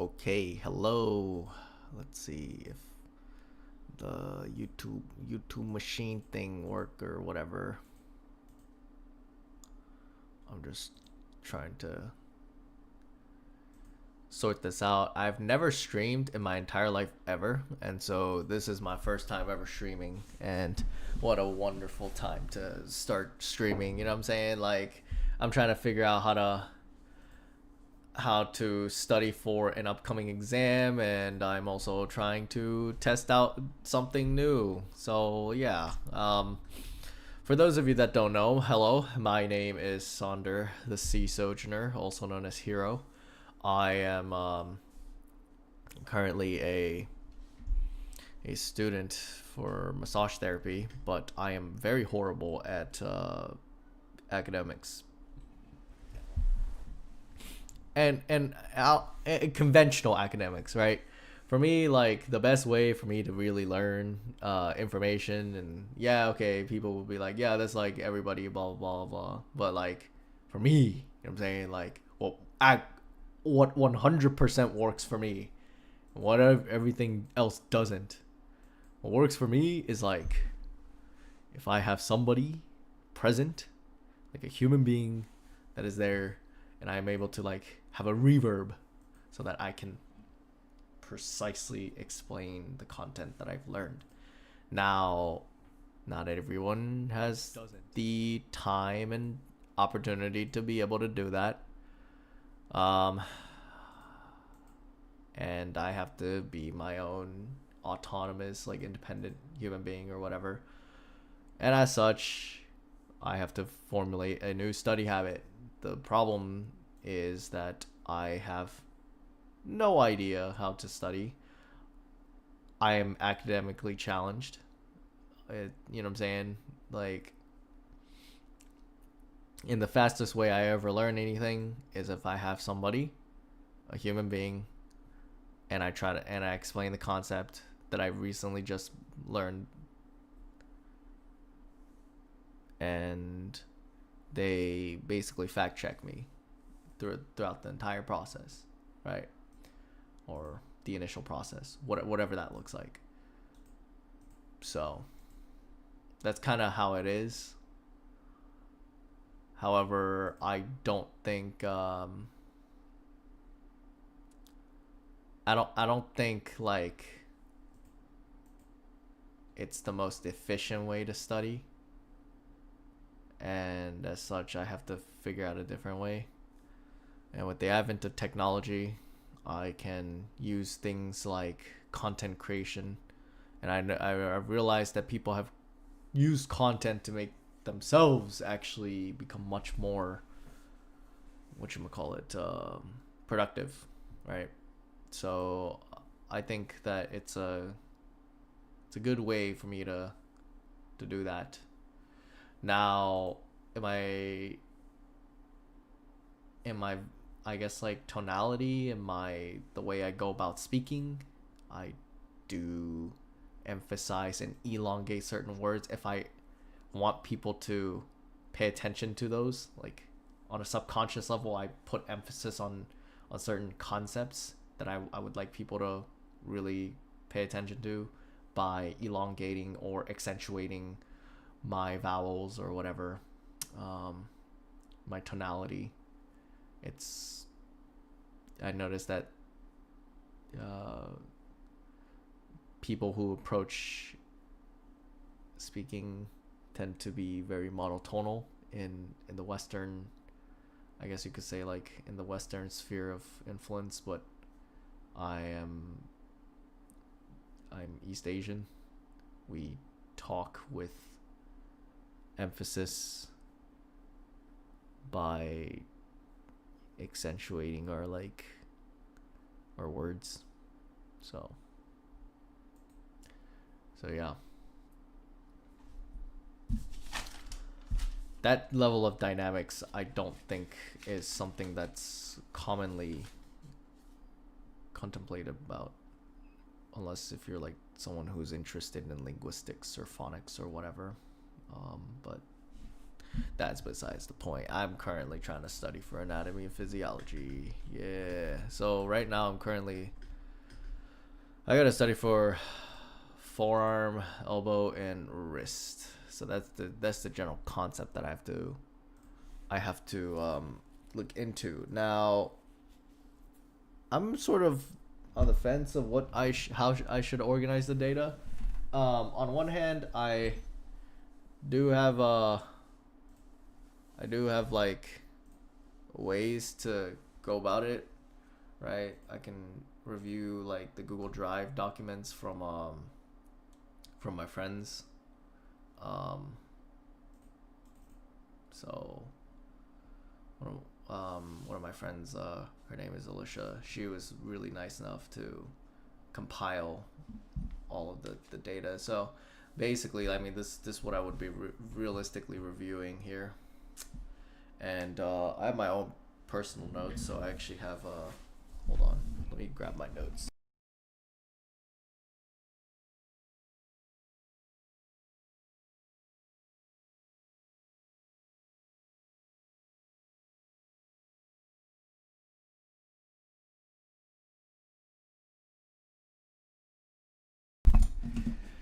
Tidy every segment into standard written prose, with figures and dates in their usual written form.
Okay, hello. Let's see if the YouTube machine thing work or whatever. I'm just trying to sort this out. I've never streamed in my entire life ever, and so this is my first time ever streaming, and what a wonderful time to start streaming. You know what I'm saying? Like I'm trying to figure out how to study for an upcoming exam, and I'm also trying to test out something new. So yeah, for those of you that don't know, hello, my name is Sonder the Sea Sojourner, also known as Hero. I am currently a student for massage therapy, but I am very horrible at academics and conventional academics, right? For me, like the best way for me to really learn information, and yeah, okay, people will be like, yeah, that's like everybody, blah blah blah blah. But like for me, you know what I'm saying, like what 100% works for me, what everything else doesn't. What works for me is like if I have somebody present, like a human being that is there, and I'm able to like have a reverb so that I can precisely explain the content that I've learned. Now, not everyone has the time and opportunity to be able to do that. Um, and I have to be my own autonomous, like independent human being or whatever. And as such, I have to formulate a new study habit. The problem is that I have no idea how to study. I am academically challenged. You know what I'm saying? Like, in the fastest way I ever learn anything is if I have somebody, a human being, and I explain the concept that I recently just learned, and they basically fact check me throughout the entire process, right? Or the initial process, whatever that looks like. So that's kind of how it is. However, I don't think I don't think like it's the most efficient way to study, and as such I have to figure out a different way. And with the advent of technology, I can use things like content creation, and I realized that people have used content to make themselves actually become much more, whatchamacallit, productive, right? So I think that it's a good way for me to do that. Now, am I I guess like tonality and the way I go about speaking, I do emphasize and elongate certain words if I want people to pay attention to those. Like on a subconscious level, I put emphasis on certain concepts that I would like people to really pay attention to by elongating or accentuating my vowels or whatever, my tonality. It's I noticed that uh, people who approach speaking tend to be very monotonal in the Western, I guess you could say, like in the Western sphere of influence. But I am I'm East Asian. We talk with emphasis by accentuating our words. So yeah, that level of dynamics I don't think is something that's commonly contemplated about, unless if you're like someone who's interested in linguistics or phonics or whatever. But that's besides the point. I'm currently trying to study for anatomy and physiology. Yeah. So right now I gotta study for forearm, elbow, and wrist. So that's the general concept that I have to look into. Now, I'm sort of on the fence of how I should organize the data. On one hand, do have I do have like ways to go about it, right? I can review like the Google Drive documents from my friends. So one of my friends, her name is Alicia. She was really nice enough to compile all of the data. So basically, I mean, this is what I would be realistically reviewing here. And I have my own personal notes, so I actually have hold on, let me grab my notes.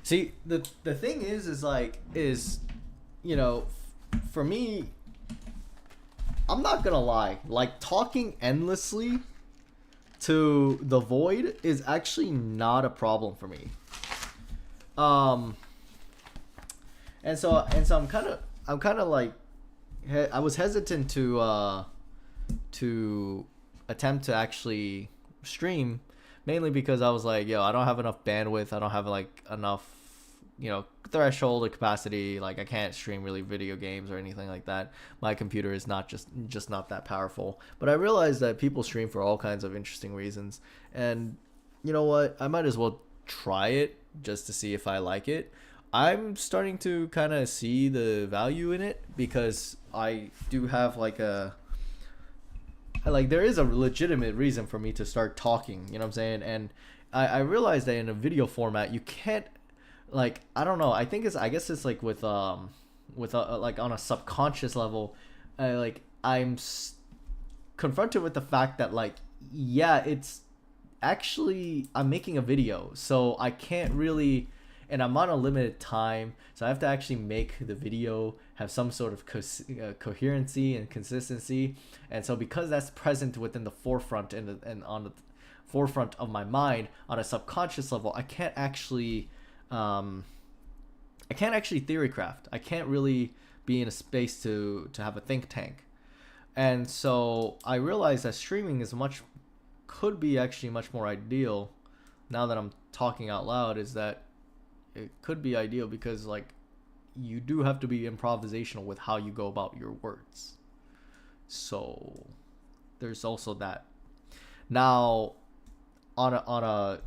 See, the thing is like you know, for me, I'm not gonna lie, like talking endlessly to the void is actually not a problem for me. Um, and so I'm kind of like I was hesitant to attempt to actually stream, mainly because I was like, yo, I don't have enough bandwidth. I don't have like enough, threshold or capacity. Like I can't stream really video games or anything like that. My computer is not just not that powerful. But I realized that people stream for all kinds of interesting reasons, and you know what? I might as well try it just to see if I like it. I'm starting to kind of see the value in it because I do have there is a legitimate reason for me to start talking, you know what I'm saying? And I realized that in a video format you can't, like, I don't know, I guess it's like with like on a subconscious level, confronted with the fact that, like, yeah, it's actually, I'm making a video, so I can't really, and I'm on a limited time, so I have to actually make the video have some sort of coherency and consistency. And so because that's present within the forefront and on the forefront of my mind on a subconscious level, I can't actually theory craft. I can't really be in a space to have a think tank. And so I realized that streaming could be actually much more ideal. Now that I'm talking out loud, is that it could be ideal because, like, you do have to be improvisational with how you go about your words. So there's also that. Now, on a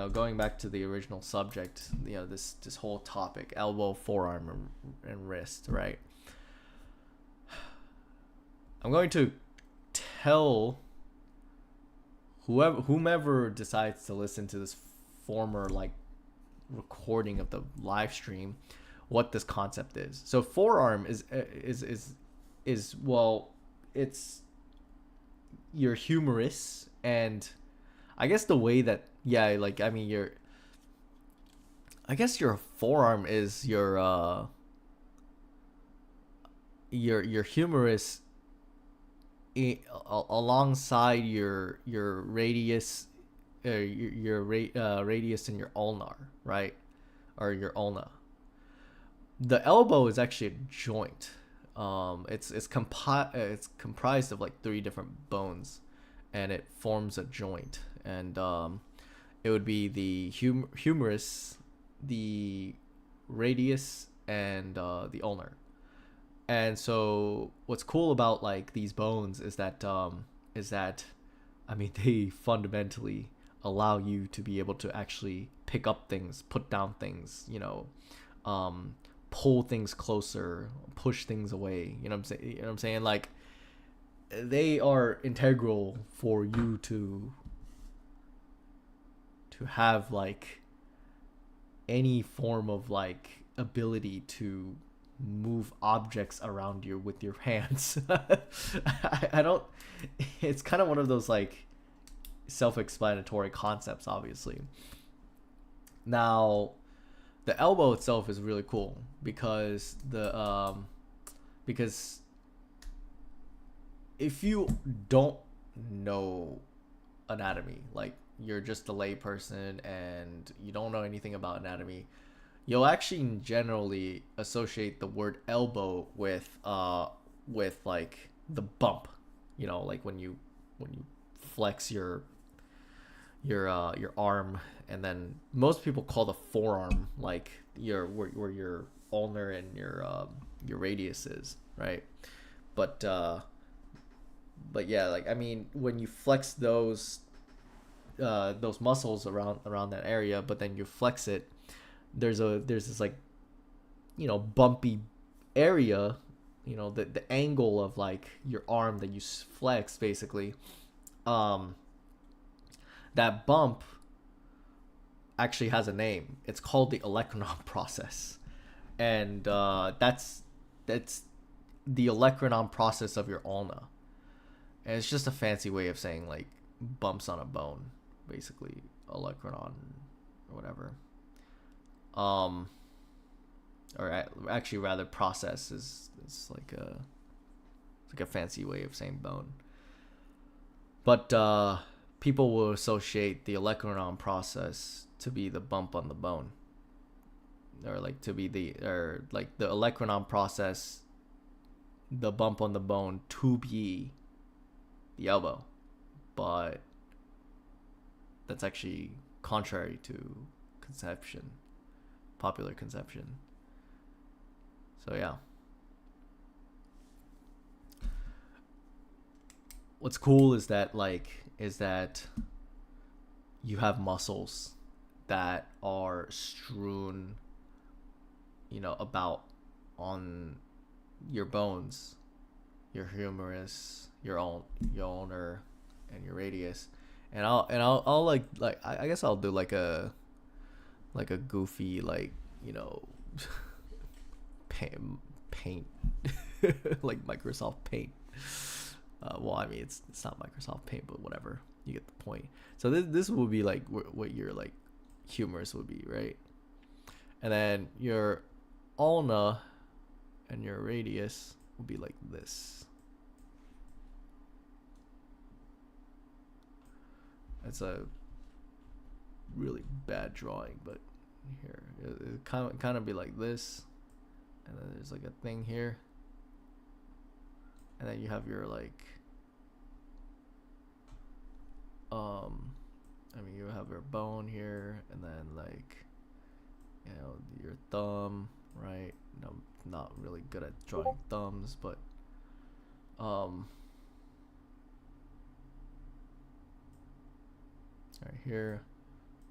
going back to the original subject, this whole topic, elbow, forearm, and wrist, right? I'm going to tell whomever decides to listen to this former, like, recording of the live stream what this concept is. So forearm is well, it's your humerus, and I guess the way that, yeah, like, I mean, I guess your forearm is your humerus alongside your radius, radius and your ulnar, right? Or your ulna. The elbow is actually a joint. It's comprised of like 3 different bones, and it forms a joint. And it would be the humerus, the radius, and the ulnar. And so what's cool about, like, these bones is that I mean, they fundamentally allow you to be able to actually pick up things, put down things, pull things closer, push things away. You know what I'm saying? Like, they are integral for you to have, like, any form of, like, ability to move objects around you with your hands. I don't. It's kind of one of those like self-explanatory concepts, obviously. Now, the elbow itself is really cool because because if you don't know anatomy, like you're just a layperson and you don't know anything about anatomy, you'll actually generally associate the word elbow with like the bump, you know, like when you flex your arm, and then most people call the forearm like where your ulnar and your radius is, right? But yeah, like I mean, when you flex those muscles around that area, but then you flex it, there's this like, you know, bumpy area, you know, the angle of like your arm that you flex basically, um that bump actually has a name. It's called the olecranon process, and that's the olecranon process of your ulna, and it's just a fancy way of saying like bumps on a bone, basically olecranon or whatever. Um, actually, rather, process is like a fancy way of saying bone. But people will associate the olecranon process to be the bump on the bone, or like to be or like the olecranon process, the bump on the bone to be the elbow, but that's actually contrary to conception, popular conception. So yeah. What's cool is that you have muscles that are strewn, you know, about on your bones, your humerus, your ulnar, and your radius. And I'll like I guess I'll do like a goofy, like, you know, paint like Microsoft Paint. Well, I mean, it's not Microsoft Paint, but whatever. You get the point. So this will be like what your like humerus would be, right? And then your ulna and your radius will be like this. It's a really bad drawing, but here it kind of be like this, and then there's like a thing here, and then you have your like I mean, you have your bone here, and then like, you know, your thumb, right? No, I'm not really good at drawing thumbs, but right here,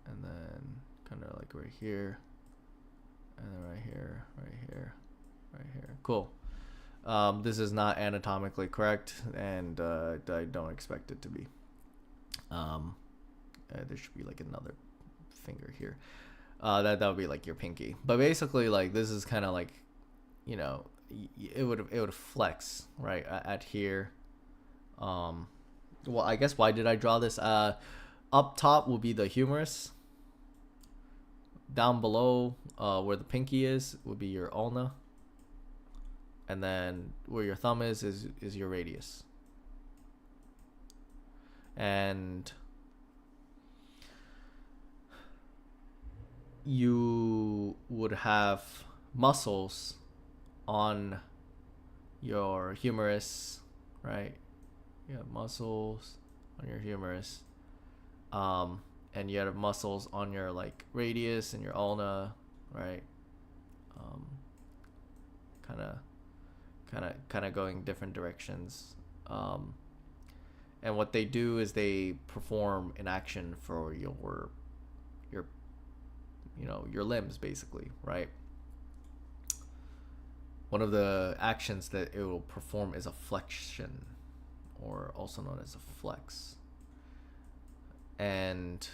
and then kind of like right here, and then right here, right here, right here. Cool. This is not anatomically correct, and I don't expect it to be. There should be like another finger here. That would be like your pinky. But basically, like, this is kind of like, you know, it would flex right at here. Well, I guess, why did I draw this? Up top will be the humerus. Down below, where the pinky is, would be your ulna. And then where your thumb is your radius. And you would have muscles on your humerus, right? You have muscles on your humerus, and you have muscles on your like radius and your ulna, right? Kind of going different directions. And what they do is they perform an action for your you know, your limbs, basically, right? One of the actions that it will perform is a flexion, or also known as a flex. And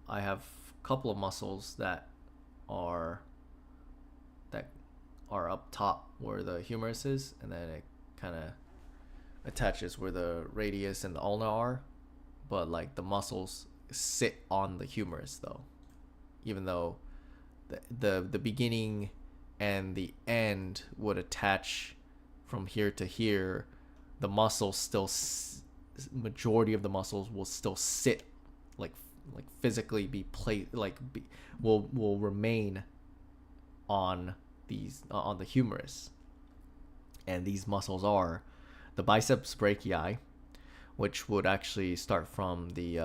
I have a couple of muscles that are are up top where the humerus is, and then it kind of attaches where the radius and the ulna are, but like the muscles sit on the humerus though, even though the beginning and the end would attach from here to here. The muscles still majority of the muscles will still sit like physically be placed, like will remain on the humerus. And these muscles are the biceps brachii, which would actually start from the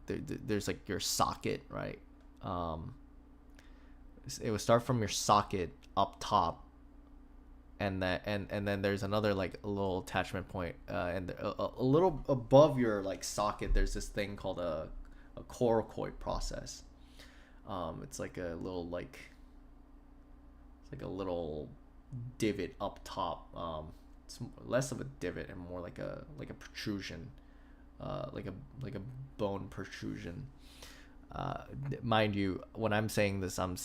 there's like your socket, right? It would start from your socket up top, and then there's another like a little attachment point, and a little above your like socket there's this thing called a coracoid process. It's like a little it's like a little divot up top. It's less of a divot and more like a protrusion, like a bone protrusion. Mind you, when I'm saying this, I'm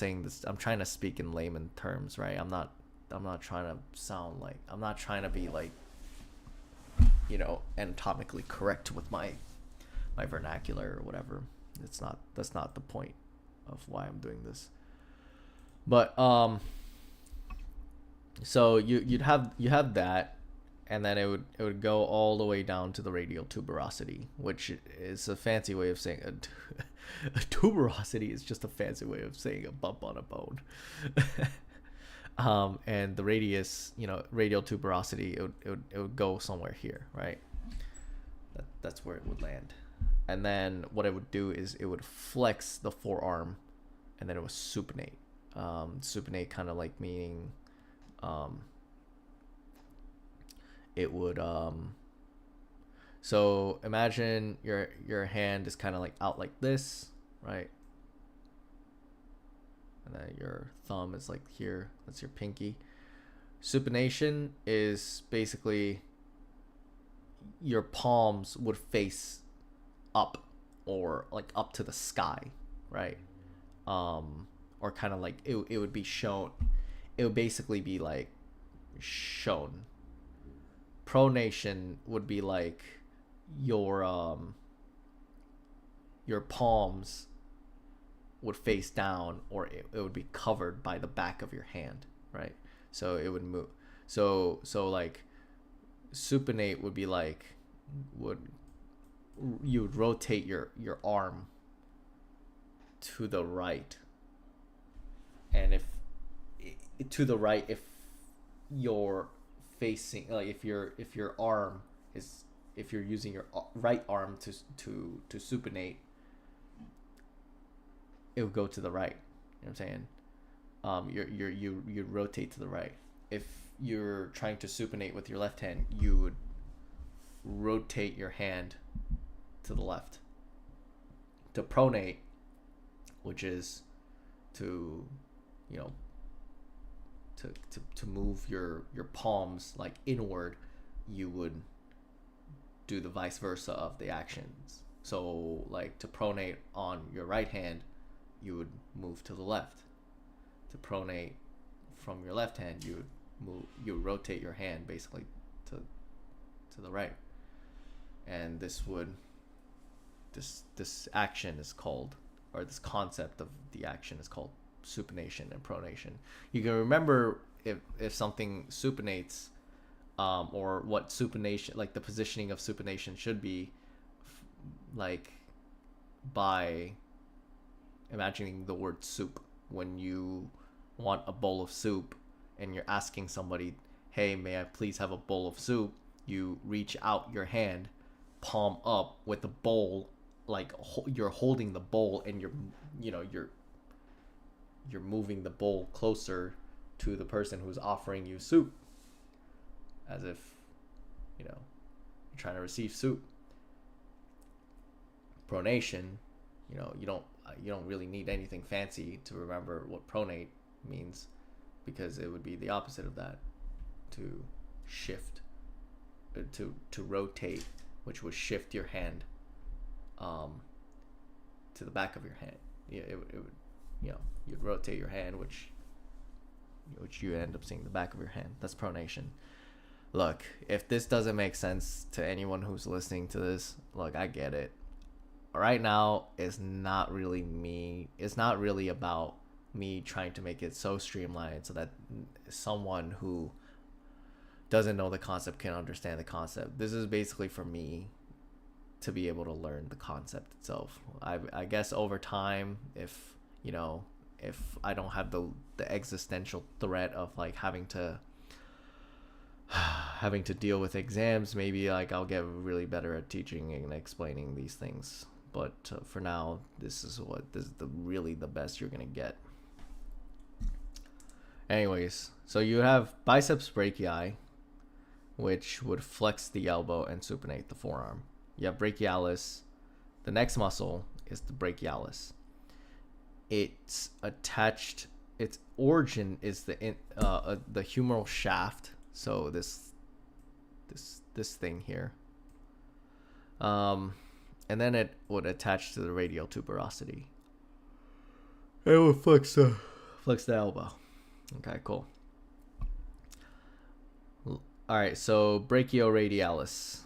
trying to speak in layman terms, right? I'm not trying to sound like, I'm not trying to be like, anatomically correct with my vernacular or whatever. That's not the point of why I'm doing this. But so you have that, and then it would go all the way down to the radial tuberosity, which is a fancy way of saying a tuberosity is just a fancy way of saying a bump on a bone. And the radius, radial tuberosity, it would go somewhere here, right? That's where it would land. And then what it would do is it would flex the forearm, and then it would supinate. Supinate kind of like meaning it would so imagine your hand is kind of like out like this, right? And then your thumb is like here. That's your pinky. Supination is basically your palms would face up, or like up to the sky, right? Or kind of like it would be shown. It would basically be like shown. Pronation would be like your palms would face down, or it would be covered by the back of your hand, right? So it would move. So like supinate would be like you would rotate your arm to the right, and if you're facing, like if your arm is, if you're using your right arm to supinate, it would go to the right. You know what I'm saying? You rotate to the right. If you're trying to supinate with your left hand, you would rotate your hand to the left. To pronate, which is to to move your palms like inward, you would do the vice versa of the actions. So like to pronate on your right hand, you would move to the left. To pronate from your left hand, you would rotate your hand basically to the right. And this action is called, or this concept of the action is called supination and pronation. You can remember if something supinates, or what supination, like the positioning of supination should be, like by imagining the word soup. When you want a bowl of soup and you're asking somebody, hey, may I please have a bowl of soup, you reach out your hand, palm up with the bowl, like you're holding the bowl, and you're moving the bowl closer to the person who's offering you soup, as if you're trying to receive soup. Pronation, you don't really need anything fancy to remember what pronate means, because it would be the opposite of that. To shift, to rotate, which would shift your hand to the back of your hand. It would you'd rotate your hand, which which you end up seeing the back of your hand. That's pronation. Look, if this doesn't make sense to anyone who's listening to this, look, I get it. Right now, it's not really me. It's not really about me trying to make it so streamlined so that someone who doesn't know the concept can understand the concept. This is basically for me to be able to learn the concept itself. I guess over time, if if I don't have the existential threat of like having to deal with exams, maybe like I'll get really better at teaching and explaining these things. But for now, this is really the best you're gonna get. Anyways, so you have biceps brachii, which would flex the elbow and supinate the forearm. You have brachialis. The next muscle is the brachialis. It's attached. Its origin is the humeral shaft. So this thing here. And then it would attach to the radial tuberosity. It would flex the elbow. Okay, cool. All right, so brachioradialis.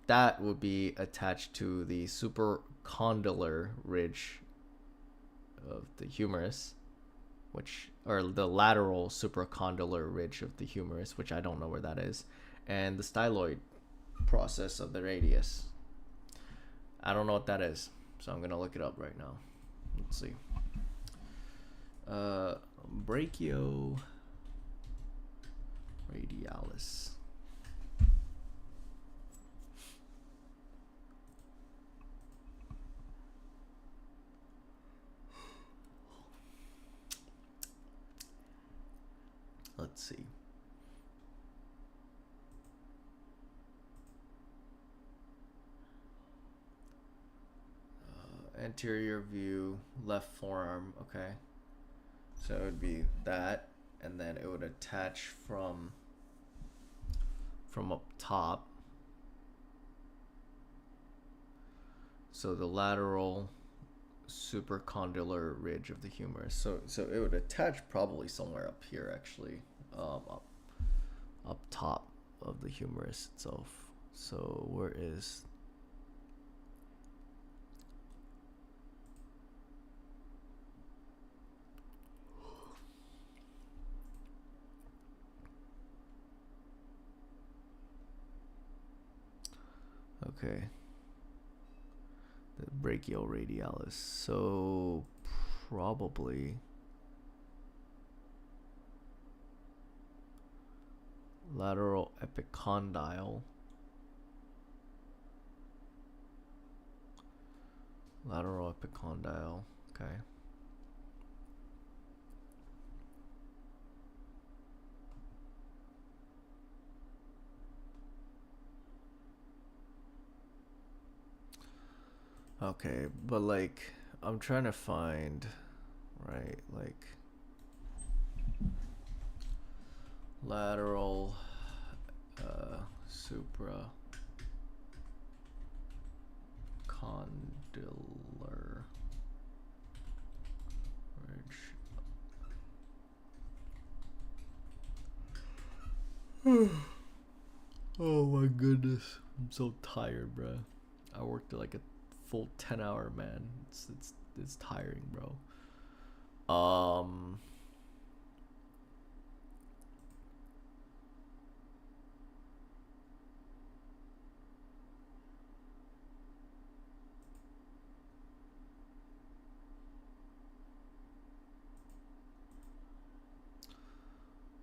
That would be attached to the supracondylar ridge of the humerus, or the lateral supracondylar ridge of the humerus, which I don't know where that is, and the styloid process of the radius. I don't know what that is, so I'm gonna look it up right now. Let's see. Brachioradialis. Let's see. Anterior view, left forearm. Okay. So it would be that, and then it would attach from up top. So the lateral supracondylar ridge of the humerus. So it would attach probably somewhere up here, actually, up top of the humerus itself. So where is? Okay. The brachioradialis. So probably lateral epicondyle. Lateral epicondyle. Okay. Okay, but like I'm trying to find, right, like lateral supracondylar ridge. Oh my goodness, I'm so tired, bruh. I worked like a full 10-hour, man. It's tiring, bro.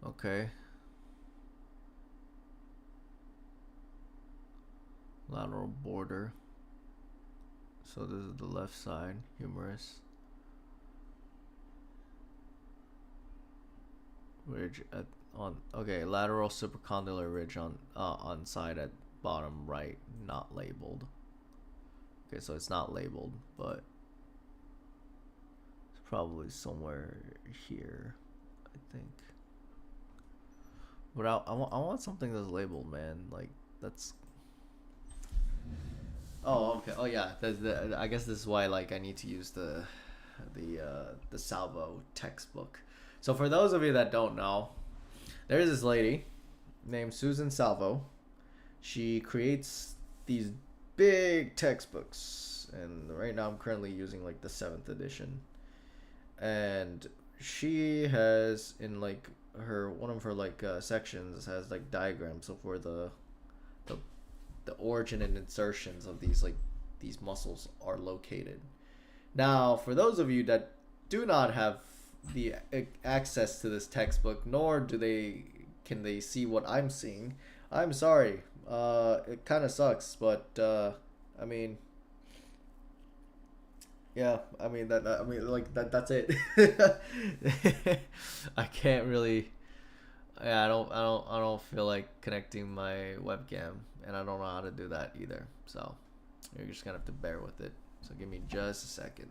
Okay. Lateral border. So this is the left side humerus. Ridge okay, lateral supracondylar ridge on side at bottom right, not labeled. Okay, so it's not labeled, but it's probably somewhere here, I think. But I want something that's labeled, man. Like that's. Oh, okay. Oh, yeah. I guess this is why like I need to use the Salvo textbook, So for those of you that don't know, there's this lady named Susan Salvo. She creates these big textbooks, and right now I'm currently using like the 7th edition. And she has in like her one of her like sections has like diagrams of where the the origin and insertions of these muscles are located. Now, for those of you that do not have the access to this textbook, nor do they can they see what I'm seeing, I'm sorry. It kind of sucks, but I mean, yeah, I mean I mean, like that's it. I can't really. Yeah, I don't feel like connecting my webcam, and I don't know how to do that either. So you're just gonna have to bear with it. So give me just a second.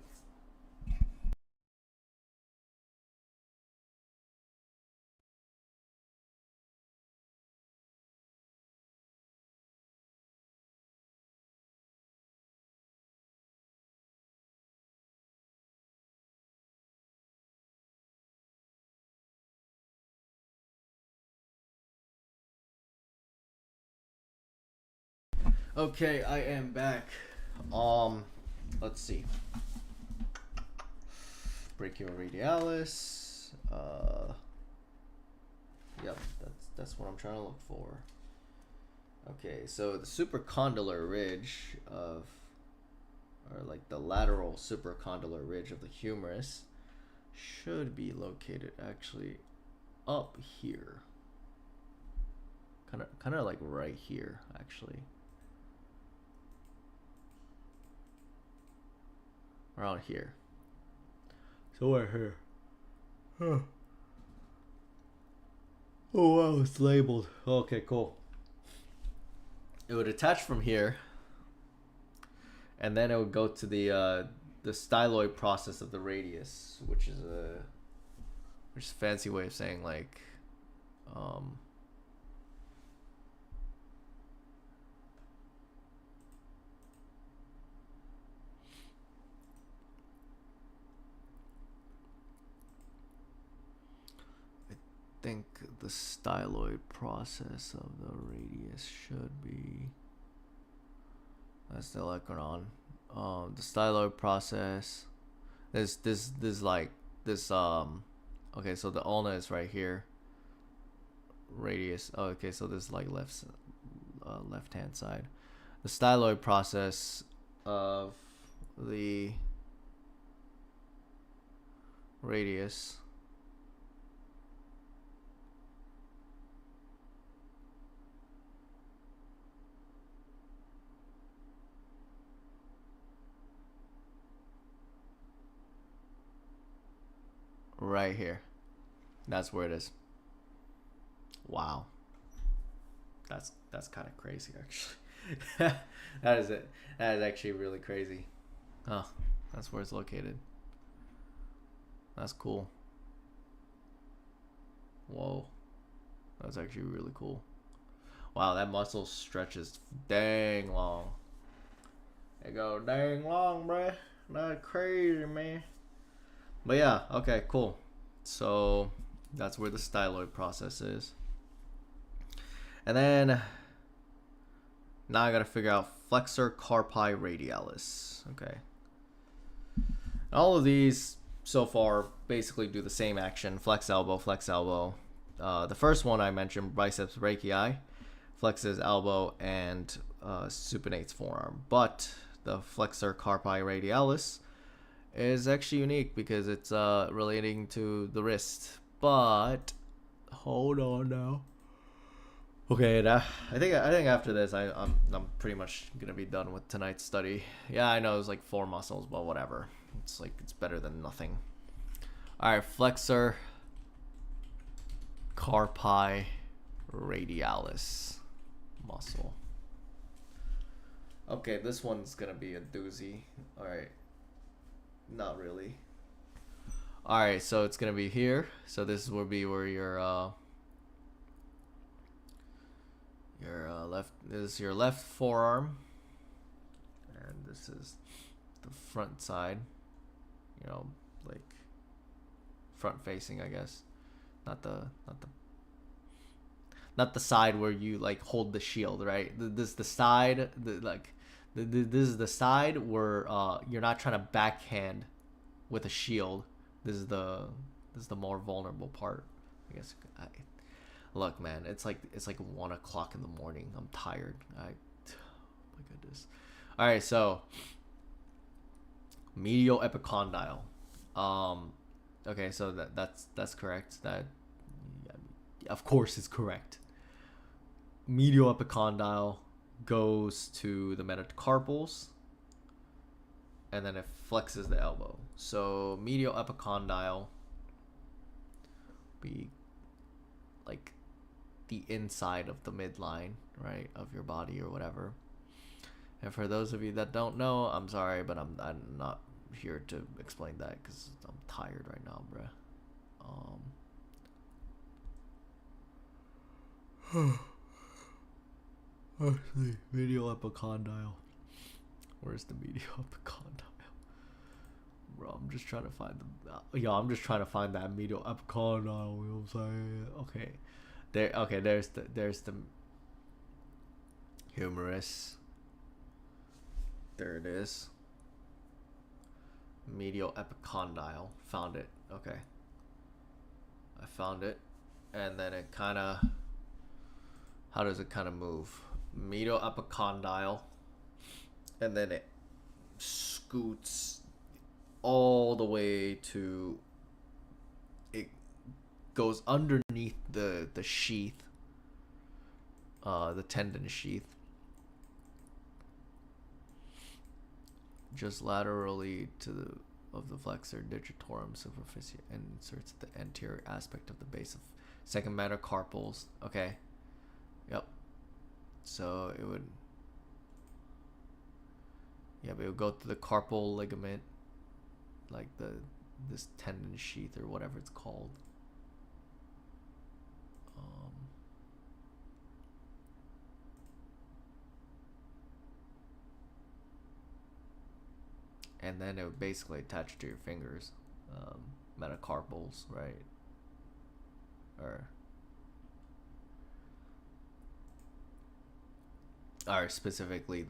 Okay, I am back. Um, let's see. Brachioradialis. Yep, that's what I'm trying to look for. Okay, so the supracondylar ridge of, or like the lateral supracondylar ridge of the humerus, should be located actually up here. Kind of like right here, actually. Around here. So right here. Huh. Oh wow, it's labeled. Okay, cool. It would attach from here, and then it would go to the styloid process of the radius, which is a fancy way of saying like um think the styloid process of the radius should be, that's the olecranon. The styloid process, this like this okay, so the ulna is right here, radius. Oh, okay, so this is like left hand side. The styloid process of the radius right here. That's where it is. Wow. That's kind of crazy actually. That is it. That is actually really crazy. Oh, that's where it's located. That's cool. Whoa. That's actually really cool. Wow, that muscle stretches dang long. It go dang long, bruh. That's crazy, man. But yeah, okay, cool. So that's where the styloid process is. And then now I gotta figure out flexor carpi radialis. Okay. All of these so far basically do the same action: flex elbow, flex elbow. The first one I mentioned, biceps brachii, flexes elbow and supinates forearm. But the flexor carpi radialis is actually unique because it's relating to the wrist. But hold on now. Okay, I think after this I'm pretty much gonna be done with tonight's study. Yeah, I know it's like 4 muscles, but whatever. It's like it's better than nothing. All right, flexor carpi radialis muscle. Okay, this one's gonna be a doozy. All right, not really. All right, so it's gonna be here. So this will be where your left, this is your left forearm, and this is the front side, you know, like front facing, I guess. Not the not the not the side where you like hold the shield, right? This the side, this is the side where you're not trying to backhand with a shield. This is the more vulnerable part, I guess. Look, man, it's like 1 o'clock in the morning. I'm tired. Oh my goodness. All right, so medial epicondyle. Okay, so that's correct. That, of course, is correct. Medial epicondyle goes to the metacarpals, and then it flexes the elbow. So medial epicondyle be like the inside of the midline, right, of your body or whatever. And for those of you that don't know, I'm sorry, but I'm not here to explain that because I'm tired right now, bruh. Actually, medial epicondyle. Where's the medial epicondyle? Bro, I'm just trying to find I'm just trying to find that medial epicondyle. You know what I'm saying? Okay, there. Okay, there's the humerus. There it is. Medial epicondyle. Found it. Okay. I found it, and then it kind of. How does it kind of move? Medial epicondyle, and then it scoots all the way to. It goes underneath the sheath, the tendon sheath, just laterally to the of the flexor digitorum superficie, and inserts the anterior aspect of the base of second metacarpals. Okay. Yep. So it would. Yeah, but it would go through the carpal ligament, like this tendon sheath or whatever it's called. And then it would basically attach to your fingers, metacarpals, right? Or specifically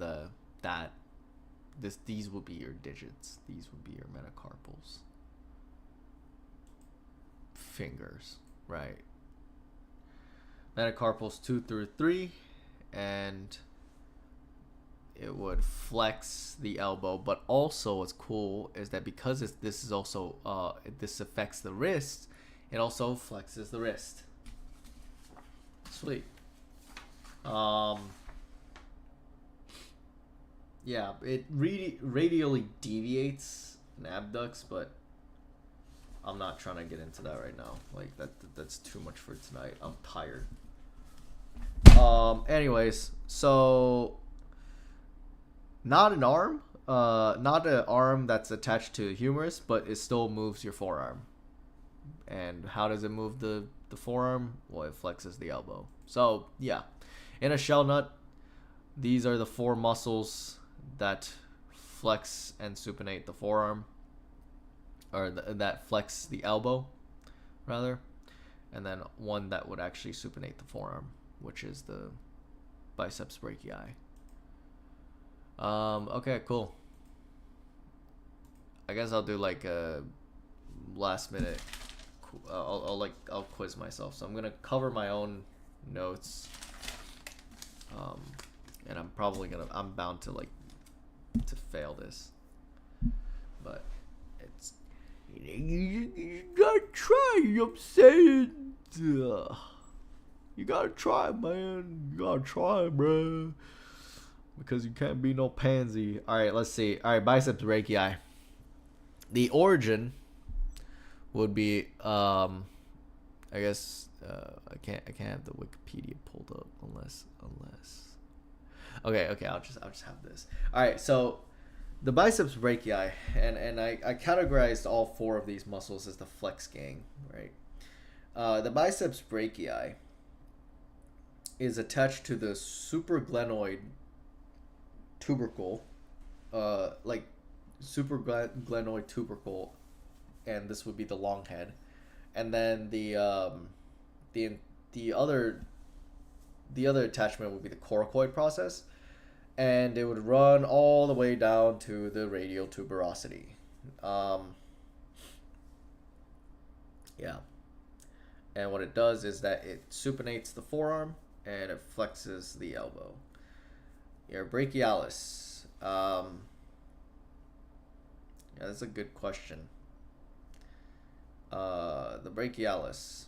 these would be your digits. These would be your metacarpals. Fingers, right? Metacarpals 2 through 3, and it would flex the elbow. But also, what's cool is that because this is also this affects the wrist, it also flexes the wrist. Sweet. Yeah, it radially deviates and abducts, but I'm not trying to get into that right now. Like that's too much for tonight. I'm tired. Anyways, so not an arm, not an arm that's attached to the humerus, but it still moves your forearm. And how does it move the forearm? Well, it flexes the elbow. So yeah, in a shell nut, these are the 4 muscles that flex and supinate the forearm, or that flex the elbow, rather, and then one that would actually supinate the forearm, which is the biceps brachii. Okay, cool. I guess I'll do like a last minute. I'll quiz myself. So I'm gonna cover my own notes. And I'm bound to to fail this, but it's you gotta try. You know what I'm saying? You gotta try, man. You gotta try, bro. Because you can't be no pansy. All right, let's see. All right, biceps brachii. The origin would be I guess I can't have the Wikipedia pulled up unless. Okay, I'll just have this. All right, so the biceps brachii, and I categorized all 4 of these muscles as the flex gang, right? The biceps brachii is attached to the supraglenoid tubercle, supraglenoid tubercle, and this would be the long head, and then the the other the other attachment would be the coracoid process, and it would run all the way down to the radial tuberosity. Um, yeah, and what it does is that it supinates the forearm and it flexes the elbow. Your brachialis. Yeah, that's a good question. The brachialis.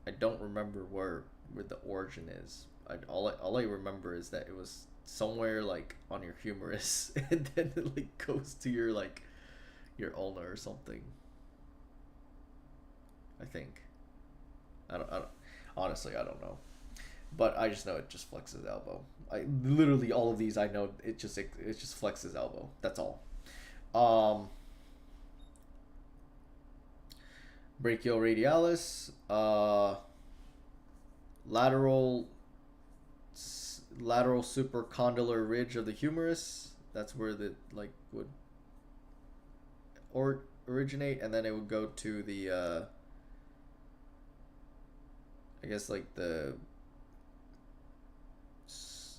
I don't remember where the origin is. All I remember is that it was somewhere like on your humerus, and then it like goes to your like your ulna or something. I think. I don't. Honestly, I don't know. But I just know it just flexes elbow. I literally all of these I know it just flexes elbow. That's all. Um, brachioradialis, lateral lateral supercondylar ridge of the humerus. That's where the like would or originate, and then it would go to the I guess like the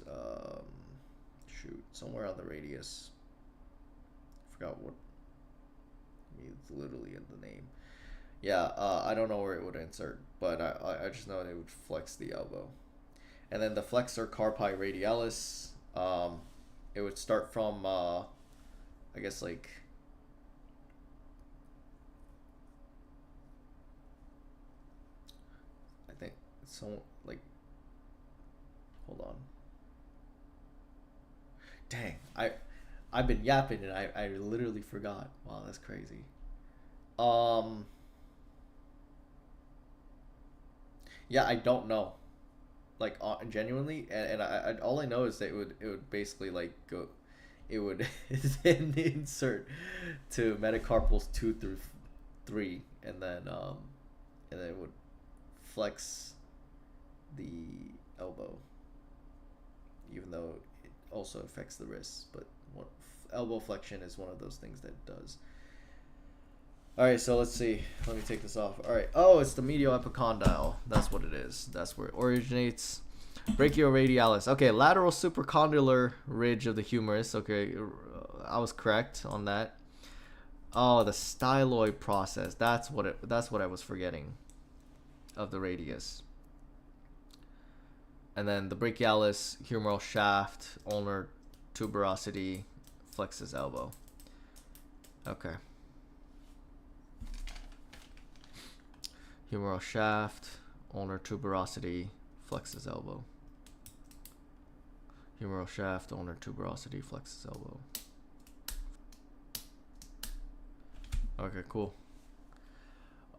um, shoot, somewhere on the radius. I forgot what. It's literally in the name. Yeah, I don't know where it would insert, but I just know it would flex the elbow. And then the flexor carpi radialis, it would start from, I guess like, I think so, like, hold on. Dang, I've been yapping and I literally forgot. Wow, that's crazy. Um, yeah, I don't know. Like genuinely, and I all I know is that it would basically like go, it would then insert to metacarpals 2 through 3, and then it would flex the elbow, even though it also affects the wrist. But elbow flexion is one of those things that it does. All right, so let's see. Let me take this off. All right. Oh, it's the medial epicondyle. That's what it is. That's where it originates. Brachioradialis. Okay, lateral supercondylar ridge of the humerus. Okay, I was correct on that. Oh, the styloid process. That's what I was forgetting of the radius. And then the brachialis, humeral shaft, ulnar tuberosity, flexes elbow. Okay. Humeral shaft, ulnar tuberosity, flexes elbow. Humeral shaft, ulnar tuberosity, flexes elbow. Okay, cool.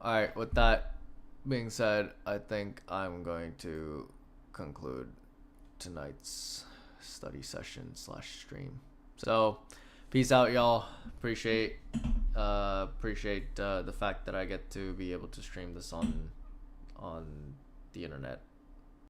Alright, with that being said, I think I'm going to conclude tonight's study session / stream. So, peace out, y'all. Appreciate the fact that I get to be able to stream this on the internet.